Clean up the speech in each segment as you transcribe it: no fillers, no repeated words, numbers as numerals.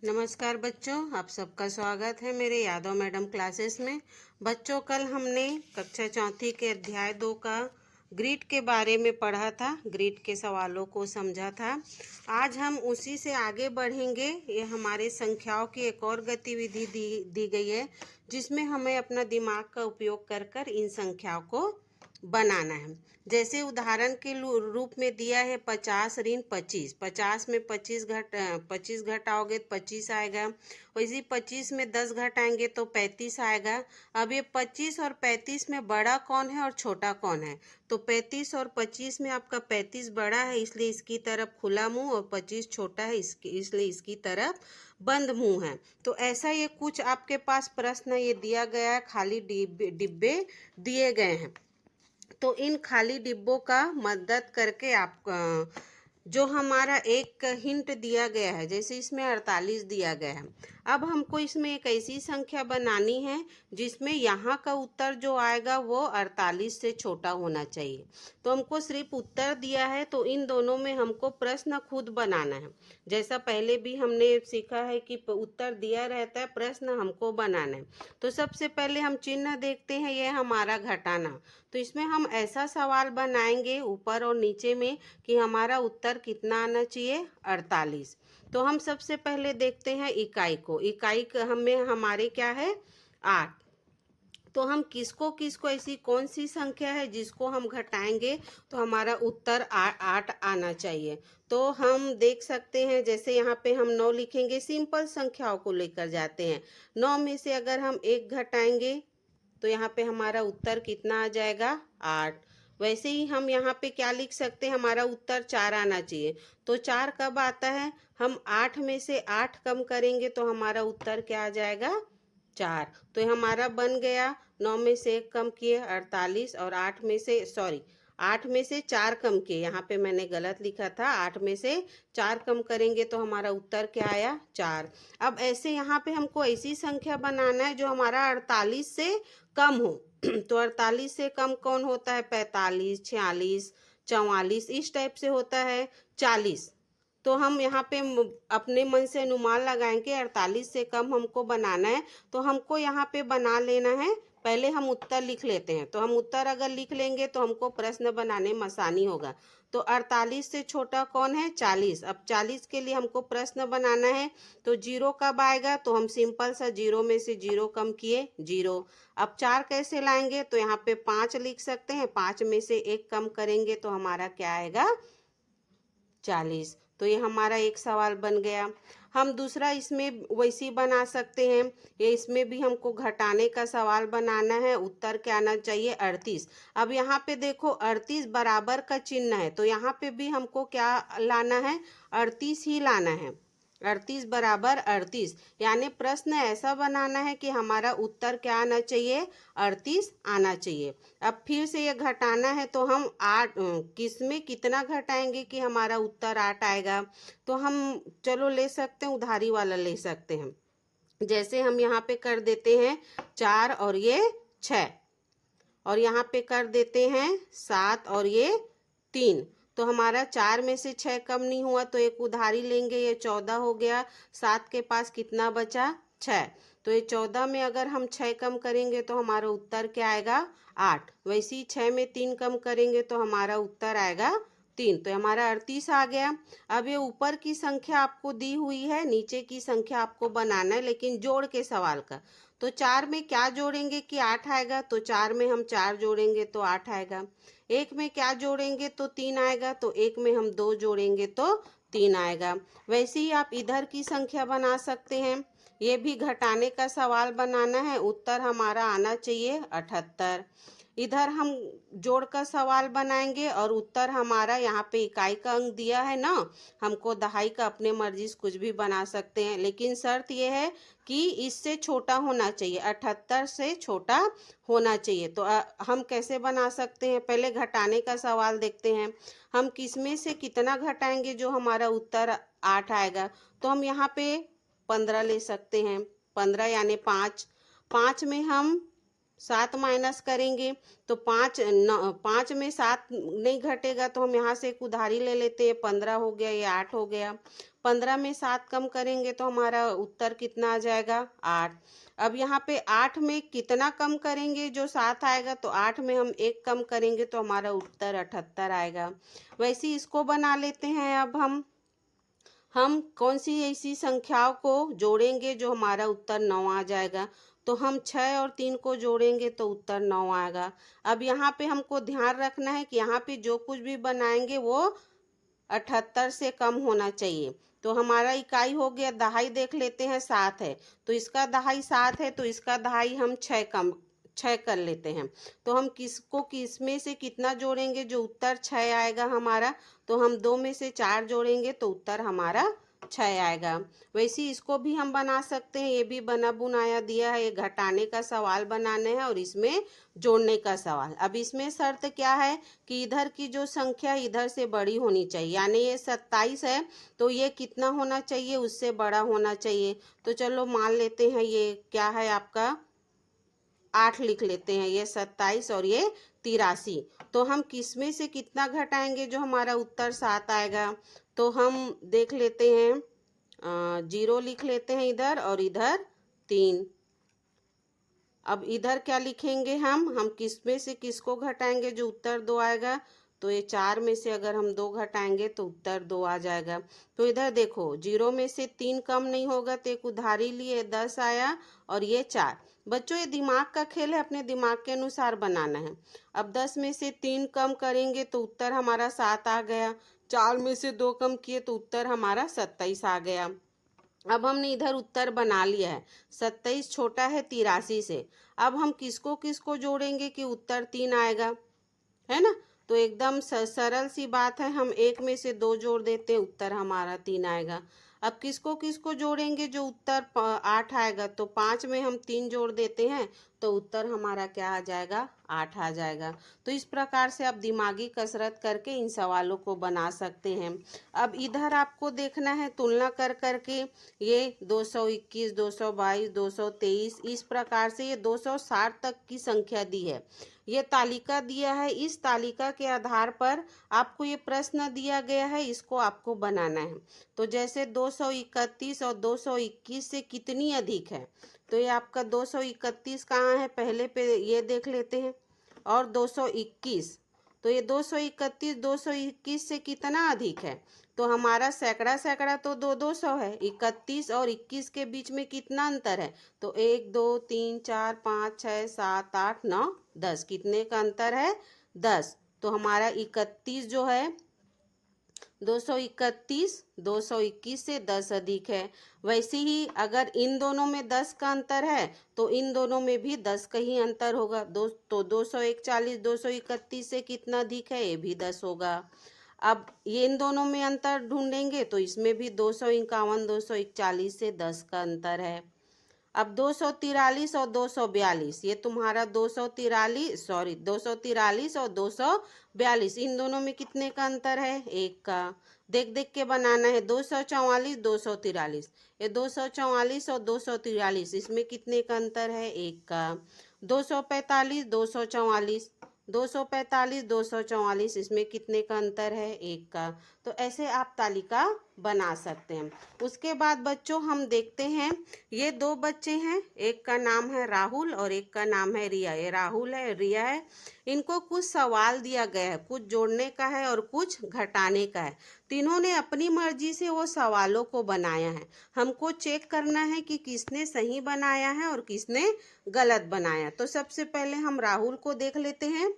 नमस्कार बच्चों, आप सबका स्वागत है मेरे यादव मैडम क्लासेस में। बच्चों, कल हमने कक्षा चौथी के अध्याय 2 का ग्रीड के बारे में पढ़ा था, ग्रीड के सवालों को समझा था। आज हम उसी से आगे बढ़ेंगे। ये हमारे संख्याओं की एक और गतिविधि दी गई है, जिसमें हमें अपना दिमाग का उपयोग कर कर इन संख्याओं को बनाना है। जैसे उदाहरण के रूप में दिया है 50 ऋण 25। 50 में 25 घटाओगे तो 25 आएगा। वैसे 25 में 10 घटाएंगे तो 35 आएगा। अब ये 25 और 35 में बड़ा कौन है और छोटा कौन है? तो 35 और 25 में आपका 35 बड़ा है, इसलिए इसकी तरफ खुला मुंह, और 25 छोटा है, इसलिए इसकी तरफ बंद मुंह है। तो ऐसा ये कुछ आपके पास प्रश्न ये दिया गया है, खाली डिब्बे दिए गए हैं। तो इन खाली डिब्बों का मदद करके आप जो हमारा एक हिंट दिया गया है, जैसे इसमें 48 दिया गया है। अब हमको इसमें एक ऐसी संख्या बनानी है जिसमें यहाँ का उत्तर जो आएगा वो 48 से छोटा होना चाहिए। तो हमको सिर्फ उत्तर दिया है, तो इन दोनों में हमको प्रश्न खुद बनाना है। जैसा पहले भी हमने सीखा है कि उत्तर दिया रहता है, प्रश्न हमको बनाना है। तो सबसे पहले हम चिन्ह देखते हैं, ये हमारा घटाना। तो इसमें हम ऐसा सवाल बनाएंगे ऊपर और नीचे में कि हमारा उत्तर कितना आना चाहिए, 48। तो हम सबसे पहले देखते हैं इकाई को। इकाई हमें हमारे क्या है, 8। तो हम किसको किसको ऐसी कौन सी संख्या है जिसको हम घटाएंगे तो हमारा उत्तर 8 आना चाहिए। तो हम देख सकते हैं, जैसे यहाँ पे हम 9 लिखेंगे, सिंपल संख्याओं को लेकर जाते हैं। 9 में से अगर हम 1 घटाएंगे तो यहाँ पे हमारा उत्तर कितना आ जाएगा, 8। वैसे ही हम यहाँ पे क्या लिख सकते हैं, हमारा उत्तर 4 आना चाहिए। तो 4 कब आता है, हम 8 में से 8 कम करेंगे तो हमारा उत्तर क्या आ जाएगा, 4। तो ये हमारा बन गया। 9 में से 1 कम किए 48, और 8 में से 4 कम किए, यहाँ पे मैंने गलत लिखा था, 8 में से 4 कम करेंगे तो हमारा उत्तर क्या आया, 4। अब ऐसे यहाँ पे हमको ऐसी संख्या बनाना है जो हमारा 48 से कम हो। तो 48 से कम कौन होता है, 45, 46, 44, इस टाइप से होता है 40। तो हम यहाँ पे अपने मन से अनुमान लगाएंगे 48 से कम हमको बनाना है, तो हमको यहाँ पे बना लेना है। पहले हम उत्तर लिख लेते हैं, तो हम उत्तर अगर लिख लेंगे तो हमको प्रश्न बनाने में आसानी होगा। तो 48 से छोटा कौन है, 40। अब 40 के लिए हमको प्रश्न बनाना है, तो 0 कब आएगा, तो हम सिंपल सा 0 में से 0 कम किए, 0। अब 4 कैसे लाएंगे, तो यहाँ पे 5 लिख सकते हैं, 5 में से 1 कम करेंगे तो हमारा क्या आएगा, 40। तो ये हमारा एक सवाल बन गया। हम दूसरा इसमें वैसी बना सकते हैं, ये इसमें भी हमको घटाने का सवाल बनाना है। उत्तर क्या आना चाहिए, 38। अब यहाँ पे देखो 38 बराबर का चिन्ह है, तो यहाँ पे भी हमको क्या लाना है, 38 ही लाना है। 38 बराबर 38, यानी प्रश्न ऐसा बनाना है कि हमारा उत्तर क्या आना चाहिए, 38 आना चाहिए। अब फिर से ये घटाना है, तो हम 8 किस में कितना घटाएंगे कि हमारा उत्तर 8 आएगा। तो हम चलो ले सकते हैं, उधारी वाला ले सकते हैं। जैसे हम यहाँ पे कर देते हैं 4 और ये 6, और यहाँ पे कर देते हैं 7 और ये 3। तो हमारा 4 में से 6 कम नहीं हुआ, तो एक उधारी लेंगे, ये 14 हो गया। 7 के पास कितना बचा, 6। तो ये 14 में अगर हम 6 कम करेंगे तो हमारा उत्तर क्या आएगा, 8। वैसे ही 6 में 3 कम करेंगे तो हमारा उत्तर आएगा 3। तो हमारा 38 आ गया। अब ये ऊपर की संख्या आपको दी हुई है, नीचे की संख्या आपको बनाना है, लेकिन जोड़ के सवाल का। तो 4 में क्या जोड़ेंगे कि 8 आएगा, तो 4 में हम 4 जोड़ेंगे तो 8 आएगा। 1 में क्या जोड़ेंगे तो 3 आएगा, तो 1 में हम 2 जोड़ेंगे तो 3 आएगा। वैसे ही आप इधर की संख्या बना सकते हैं, ये भी घटाने का सवाल बनाना है। उत्तर हमारा आना चाहिए 78। इधर हम जोड़ का सवाल बनाएंगे, और उत्तर हमारा यहाँ पे इकाई का अंक दिया है ना, हमको दहाई का अपने मर्जी से कुछ भी बना सकते हैं, लेकिन शर्त यह है कि इससे छोटा होना चाहिए, 78 से छोटा होना चाहिए। तो हम कैसे बना सकते हैं, पहले घटाने का सवाल देखते हैं। हम किसमें से कितना घटाएंगे जो हमारा उत्तर 8 आएगा, तो हम यहाँ पे 15 ले सकते हैं। 15 यानी 5। 5 में हम 7 माइनस करेंगे तो 5 में 7 नहीं घटेगा, तो हम यहाँ से एक उधारी ले लेते हैं, 15 हो गया, ये 8 हो गया। 15 में 7 कम करेंगे तो हमारा उत्तर कितना आ जाएगा, 8। अब यहाँ पे 8 में कितना कम करेंगे, जो 7 आएगा, तो 8 में हम 1 कम करेंगे तो हमारा उत्तर 78 आएगा। वैसे इसको बना लेते हैं। अब हम कौन सी ऐसी संख्याओं को जोड़ेंगे जो हमारा उत्तर 9 आ जाएगा, तो हम 6 और 3 को जोड़ेंगे तो उत्तर 9 आएगा। अब यहाँ पे हमको ध्यान रखना है कि यहाँ पे जो कुछ भी बनाएंगे वो 78 से कम होना चाहिए। तो हमारा इकाई हो गया, दहाई देख लेते हैं, 7 है, तो इसका दहाई 7 है, तो इसका दहाई हम 6 कर लेते हैं। तो हम किसको किस में से कितना जोड़ेंगे, जो उत्तर 6 आएगा हमारा, तो हम 2 में से 4 जोड़ेंगे तो उत्तर हमारा 6 आएगा। वैसे इसको भी हम बना सकते हैं, ये भी बना बुनाया दिया है, ये घटाने का सवाल बनाने हैं और इसमें जोड़ने का सवाल। अब इसमें शर्त क्या है कि इधर की जो संख्या इधर से बड़ी होनी चाहिए, यानी ये 27 है तो ये कितना होना चाहिए, उससे बड़ा होना चाहिए। तो चलो मान लेते हैं ये क्या है आपका 8 लिख लेते हैं, ये 27 और ये 83। तो हम किस में से कितना घटाएंगे जो हमारा उत्तर 7 आएगा, तो हम देख लेते हैं, 0 लिख लेते हैं इधर और इधर 3। अब इधर क्या लिखेंगे, हम किस में से किसको घटाएंगे जो उत्तर 2 आएगा, तो ये 4 में से अगर हम 2 घटाएंगे तो उत्तर 2 आ जाएगा। तो इधर देखो 0 में से 3 कम नहीं होगा, तो एक उधारी लिए 10 आया और ये 4। बच्चों ये दिमाग का खेल है, अपने दिमाग के अनुसार बनाना है। अब 10 में से 3 कम करेंगे तो उत्तर हमारा 7 आ गया। 4 में से 2 कम किए तो उत्तर हमारा 27 आ गया। अब हमने इधर उत्तर बना लिया है, 27 छोटा है 83 से। अब हम किसको किसको जोड़ेंगे कि उत्तर 3 आएगा, है ना। तो एकदम सरल सी बात है, हम 1 में से 2 जोड़ देते हैं, उत्तर हमारा 3 आएगा। अब किसको किसको जोड़ेंगे जो उत्तर 8 आएगा, तो 5 में हम 3 जोड़ देते हैं तो उत्तर हमारा क्या आ जाएगा, 8 आ जाएगा। तो इस प्रकार से आप दिमागी कसरत करके इन सवालों को बना सकते हैं। अब इधर आपको देखना है तुलना कर करके, ये 221, 222, 223, इस प्रकार से ये 260 तक की संख्या दी है। ये तालिका दिया है, इस तालिका के आधार पर आपको ये प्रश्न दिया गया है, इसको आपको बनाना है। तो जैसे 231 और 221 से कितनी अधिक है, तो ये आपका 231 कहाँ है, पहले पे ये देख लेते हैं, और 221, तो ये 231 221 से कितना अधिक है, तो हमारा सैकड़ा सैकड़ा तो 200 है, 31 और 21 के बीच में कितना अंतर है, तो 1 2 3 4 5 6 7 8 9 10, कितने का अंतर है, 10। तो हमारा 31 जो है 231 221 से 10 अधिक है। वैसे ही अगर इन दोनों में 10 का अंतर है तो इन दोनों में भी 10 का ही अंतर होगा। तो 241 231 से कितना अधिक है, ये भी 10 होगा। अब ये इन दोनों में अंतर ढूंढेंगे तो इसमें भी 251 241 से 10 का अंतर है। अब 243 और 242, ये तुम्हारा 243 और 242, इन दोनों में कितने का अंतर है, 1 का। देख देख के बनाना है। 244 243, ये 244 और 243, इसमें कितने का अंतर है, 1 का। 245 244, 245 244, इसमें कितने का अंतर है, 1 का। तो ऐसे आप तालिका बना सकते हैं। उसके बाद बच्चों हम देखते हैं, ये 2 बच्चे हैं, एक का नाम है राहुल और एक का नाम है रिया। ये राहुल है, रिया है। इनको कुछ सवाल दिया गया है, कुछ जोड़ने का है और कुछ घटाने का है। तीनों ने अपनी मर्जी से वो सवालों को बनाया है। हमको चेक करना है कि किसने सही बनाया है और किसने गलत बनाया। तो सबसे पहले हम राहुल को देख लेते हैं।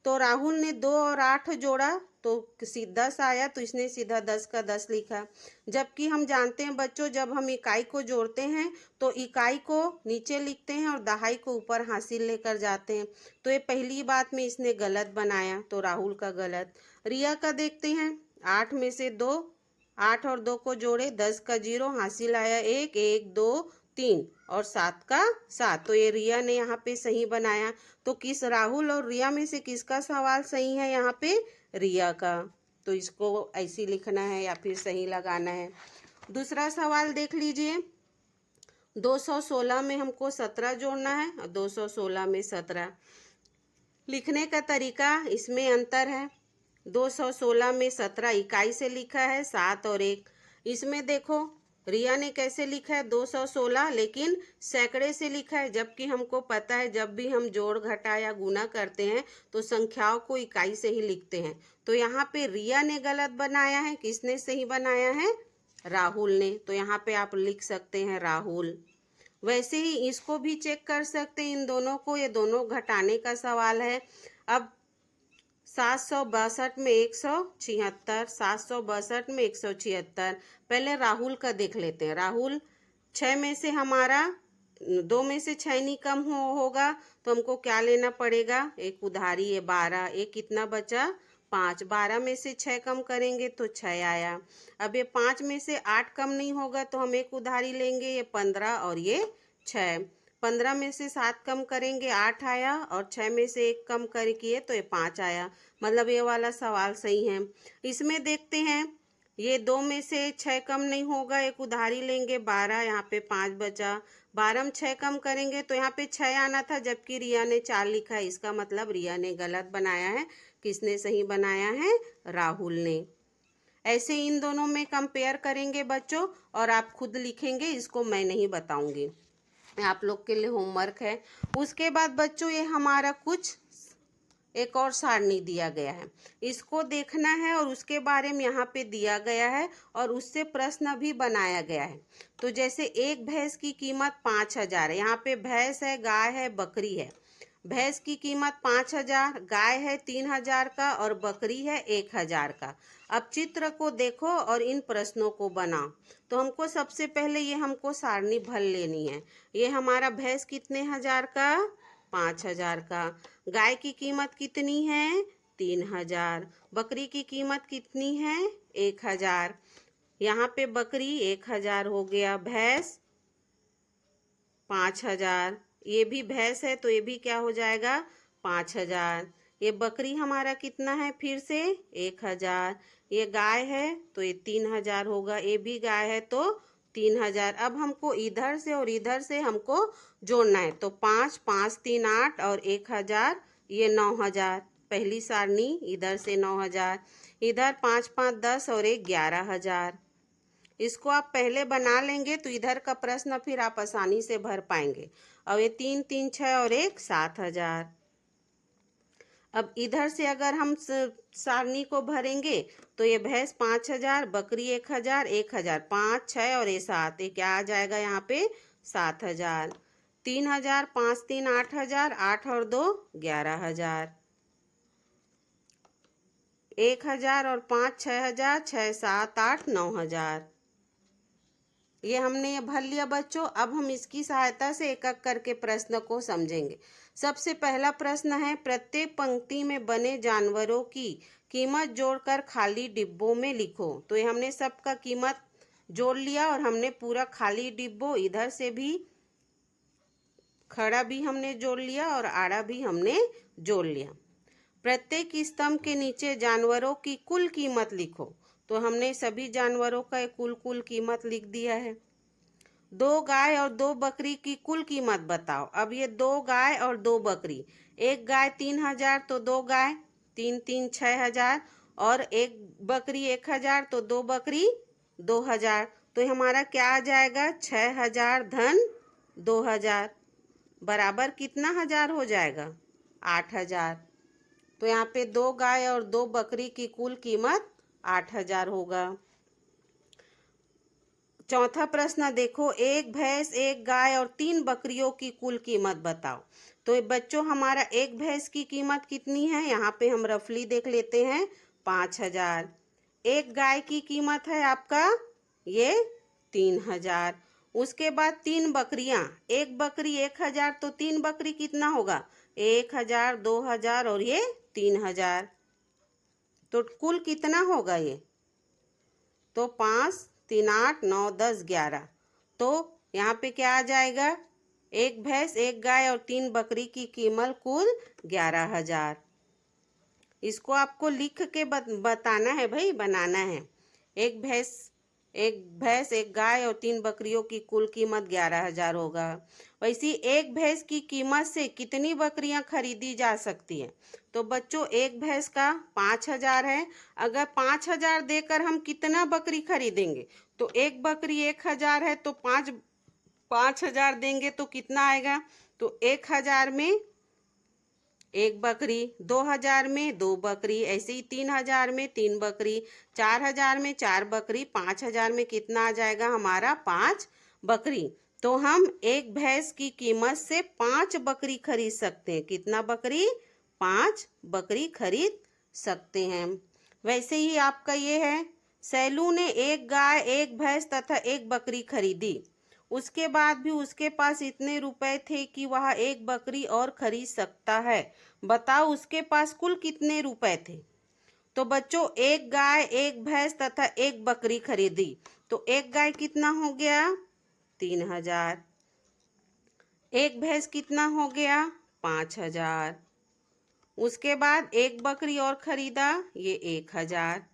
तो राहुल ने 2 और 8 जोड़ा तो 10 आया, तो इसने सीधा 10 का 10 लिखा। जबकि हम जानते हैं बच्चों, जब हम इकाई को जोड़ते हैं तो इकाई को नीचे लिखते हैं और दहाई को ऊपर हासिल लेकर जाते हैं। तो ये पहली बात में इसने गलत बनाया, तो राहुल का गलत। रिया का देखते हैं, 8 में से 2, 8 और 2 को जोड़े, 10 का 0, हासिल आया 1, 1 2 3 और 7 का 7। तो ये रिया ने यहाँ पे सही बनाया। तो किस राहुल और रिया में से किसका सवाल सही है, यहाँ पे रिया का। तो इसको ऐसे लिखना है या फिर सही लगाना है। दूसरा सवाल देख लीजिए, 216 में हमको 17 जोड़ना है और 216 में 17। लिखने का तरीका इसमें अंतर है। 216 में 17 इकाई से लिखा है, 7 और 1। इसमें देखो रिया ने कैसे लिखा है 216, लेकिन सैकड़े से लिखा है, जबकि हमको पता है जब भी हम जोड़ घटा या गुना करते हैं तो संख्याओं को इकाई से ही लिखते हैं। तो यहाँ पे रिया ने गलत बनाया है, किसने सही बनाया है? राहुल ने। तो यहाँ पे आप लिख सकते हैं राहुल। वैसे ही इसको भी चेक कर सकते हैं, इन दोनों को, ये दोनों घटाने का सवाल है। अब 762 में 176, 762 में 176। पहले राहुल का देख लेते हैं। राहुल 6 में से हमारा 2 में से 6 नहीं कम होगा, तो हमको क्या लेना पड़ेगा? एक उधारी है 12। एक कितना बचा? 5। 12 में से 6 कम करेंगे तो 6 आया। अब ये 5 में से 8 कम नहीं होगा तो हम एक उधारी लेंगे, ये 15 और ये 6। 15 में से 7 कम करेंगे, 8 आया, और 6 में से 1 कम कर किए तो ये 5 आया। मतलब ये वाला सवाल सही है। इसमें देखते हैं, ये 2 में से 6 कम नहीं होगा, एक उधारी लेंगे 12, यहाँ पे 5 बचा। 12 में 6 कम करेंगे तो यहाँ पे 6 आना था, जबकि रिया ने 4 लिखा है। इसका मतलब रिया ने गलत बनाया है। किसने सही बनाया है? राहुल ने। ऐसे इन दोनों में कंपेयर करेंगे बच्चों, और आप खुद लिखेंगे, इसको मैं नहीं बताऊंगी, आप लोग के लिए होमवर्क है। उसके बाद बच्चों ये हमारा कुछ एक और सारणी दिया गया है, इसको देखना है और उसके बारे में यहाँ पे दिया गया है और उससे प्रश्न भी बनाया गया है। तो जैसे एक भैंस की कीमत 5000 है, यहाँ पे भैंस है, गाय है, बकरी है। भैंस की कीमत 5000, गाय है 3000 का और बकरी है 1000 का। अब चित्र को देखो और इन प्रश्नों को बनाओ। तो हमको सबसे पहले ये हमको सारणी भर लेनी है। ये हमारा भैंस कितने हजार का? 5000 का। गाय की कीमत कितनी है? 3000। बकरी की कीमत कितनी है? 1000। यहाँ पे बकरी 1000 हो गया, भैंस 5000। ये भी भैंस है तो ये भी क्या हो जाएगा? 5000। ये बकरी हमारा कितना है? फिर से 1000। ये गाय है तो ये 3000 होगा, ये भी गाय है तो 3000। अब हमको इधर से और इधर से हमको जोड़ना है, तो 5, 5, 3, 8 और 1000, ये 9000। पहली सारणी इधर से 9000, इधर 5, 5, 10 और 1 11000। इसको आप पहले बना लेंगे तो इधर का प्रश्न फिर आप आसानी से भर पाएंगे। और ये 3, 3, 6 और 1 7000। अब इधर से अगर हम सारणी को भरेंगे तो ये भैंस 5000, बकरी 1000, 1000, 5, 6 और ये 7, ये क्या आ जाएगा यहाँ पे? 7000। 3000, 5, 3, 8000, 8 और 2 11000। 1000 और 5 6000, 6, 7, 8 9000। ये हमने ये भर लिया बच्चों। अब हम इसकी सहायता से एक एक करके प्रश्न को समझेंगे। सबसे पहला प्रश्न है, प्रत्येक पंक्ति में बने जानवरों की कीमत जोड़कर खाली डिब्बों में लिखो। तो ये हमने सबका कीमत जोड़ लिया और हमने पूरा खाली डिब्बों, इधर से भी खड़ा भी हमने जोड़ लिया और आड़ा भी हमने जोड़ लिया। प्रत्येक स्तंभ के नीचे जानवरों की कुल कीमत लिखो। तो हमने सभी जानवरों का कुल कीमत लिख दिया है। 2 गाय और 2 बकरी की कुल कीमत बताओ। अब ये 2 गाय और 2 बकरी, एक गाय 3000 तो 2 गाय 3, 3, 6000 और एक बकरी 1000 तो 2 बकरी 2000। तो हमारा क्या आ जाएगा? 6000 धन 2000 बराबर कितना हजार हो जाएगा? 8000। तो यहाँ पे 2 गाय और 2 बकरी की कुल कीमत 8000 होगा। चौथा प्रश्न देखो, एक भैंस, एक गाय और 3 बकरियों की कुल कीमत बताओ। तो बच्चों हमारा एक भैंस की कीमत कितनी है? यहाँ पे हम रफली देख लेते हैं, 5000। एक गाय की कीमत है आपका ये 3000। उसके बाद 3 बकरियां, एक बकरी 1000 तो 3 बकरी कितना होगा? 1000, 2000 और ये 3000। तो कुल कितना होगा ये? तो 5, 3, 8, 9, 10, 11। तो यहाँ पे क्या आ जाएगा? एक भैंस, एक गाय और 3 बकरी की कीमत कुल 11000। इसको आपको लिख के बताना है भाई, बनाना है। एक भैंस एक भैंस, एक गाय और 3 बकरियों की कुल कीमत 11,000 होगा। वैसी एक भैंस की कीमत से कितनी बकरियां खरीदी जा सकती है? तो बच्चों एक भैंस का 5,000 है। अगर 5,000 देकर हम कितना बकरी खरीदेंगे? तो एक बकरी 1,000 है, तो 5,000 देंगे तो कितना आएगा? तो 1,000 में एक बकरी, 2,000 में 2 बकरी, ऐसे ही 3,000 में 3 बकरी, 4,000 में 4 बकरी, 5,000 में कितना आ जाएगा हमारा? 5 बकरी। तो हम एक भैंस की कीमत से 5 बकरी खरीद सकते हैं। कितना बकरी? 5 बकरी खरीद सकते हैं। वैसे ही आपका ये है, सैलू ने एक गाय, एक भैंस तथा एक बकरी खरीदी। उसके बाद भी उसके पास इतने रुपए थे कि वह एक बकरी और खरीद सकता है। बताओ उसके पास कुल कितने रुपए थे? तो बच्चों एक गाय, एक भैंस तथा एक बकरी खरीदी। तो एक गाय कितना हो गया? 3,000। एक भैंस कितना हो गया? 5,000। उसके बाद एक बकरी और खरीदा, ये 1,000।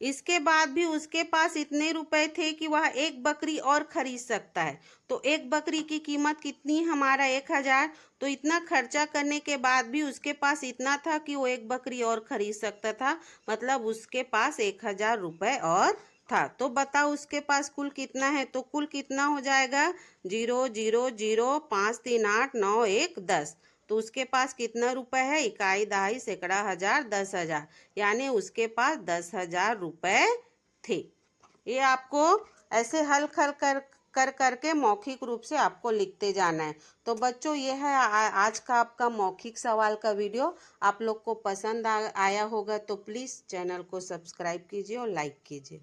इसके बाद भी उसके पास इतने रुपए थे कि वह एक बकरी और खरीद सकता है। तो एक बकरी की कीमत कितनी? हमारा 1,000। तो इतना खर्चा करने के बाद भी उसके पास इतना था कि वो एक बकरी और खरीद सकता था, मतलब उसके पास 1,000 रुपए और था। तो बताओ उसके पास कुल कितना है? तो कुल कितना हो जाएगा? 0 0 0 5 3 8 9 1 10। तो उसके पास कितना रुपए है? इकाई, दहाई, सैकड़ा, हजार, 10,000, यानी उसके पास 10,000 रुपए थे। ये आपको ऐसे हल करके मौखिक रूप से आपको लिखते जाना है। तो बच्चों ये है आज का आपका मौखिक सवाल का वीडियो। आप लोग को पसंद आया होगा तो प्लीज़ चैनल को सब्सक्राइब कीजिए और लाइक कीजिए।